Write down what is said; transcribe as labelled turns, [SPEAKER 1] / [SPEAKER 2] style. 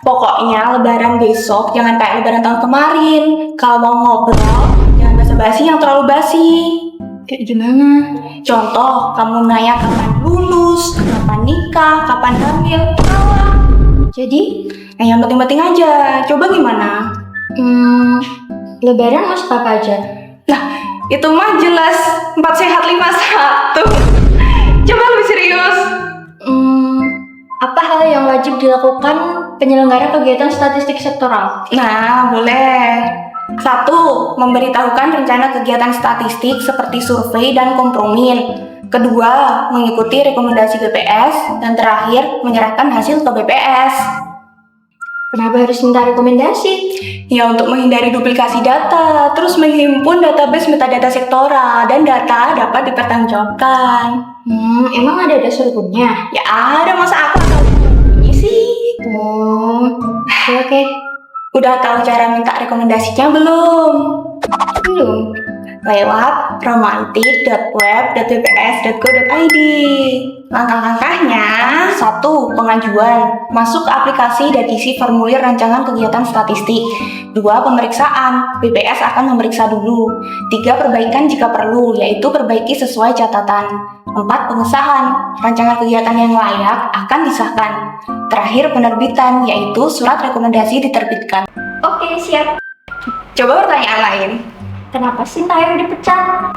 [SPEAKER 1] Pokoknya lebaran besok jangan kayak lebaran tahun kemarin. Kalau mau ngobrol, jangan basa-basi yang terlalu basi.
[SPEAKER 2] Kayak gimana?
[SPEAKER 1] Contoh, kamu nanya kapan lulus, kapan nikah, kapan hamil, kalah.
[SPEAKER 2] Jadi,
[SPEAKER 1] Yang penting-penting aja. Coba gimana?
[SPEAKER 2] lebaran masak apa aja?
[SPEAKER 1] Nah, itu mah jelas 4 sehat 5 satu. Coba lebih serius.
[SPEAKER 2] Apa hal yang wajib dilakukan penyelenggara kegiatan statistik sektoral?
[SPEAKER 1] Nah, boleh. 1. Memberitahukan rencana kegiatan statistik seperti survei dan kompromin. 2. Mengikuti rekomendasi BPS. Dan terakhir, menyerahkan hasil ke BPS.
[SPEAKER 2] Kenapa harus minta rekomendasi?
[SPEAKER 1] Ya, untuk menghindari duplikasi data, terus menghimpun database metadata sektoral, dan data dapat dipertanggungjawabkan.
[SPEAKER 2] Emang ada dasar hukumnya?
[SPEAKER 1] Ya ada, masa aku tahu ini sih.
[SPEAKER 2] Oke.
[SPEAKER 1] Udah tahu cara minta rekomendasinya belum?
[SPEAKER 2] Belum.
[SPEAKER 1] Lewat romantik.web.bps.go.id. Langkah-langkahnya: 1. Pengajuan. Masuk ke aplikasi dan isi formulir rancangan kegiatan statistik. 2. Pemeriksaan. BPS akan memeriksa dulu. 3. Perbaikan jika perlu, yaitu perbaiki sesuai catatan. 4. Pengesahan. Rancangan kegiatan yang layak akan disahkan. Terakhir, penerbitan, yaitu surat rekomendasi diterbitkan.
[SPEAKER 2] Oke, siap.
[SPEAKER 1] Coba pertanyaan lain.
[SPEAKER 2] Kenapa sih Tayo dipecat?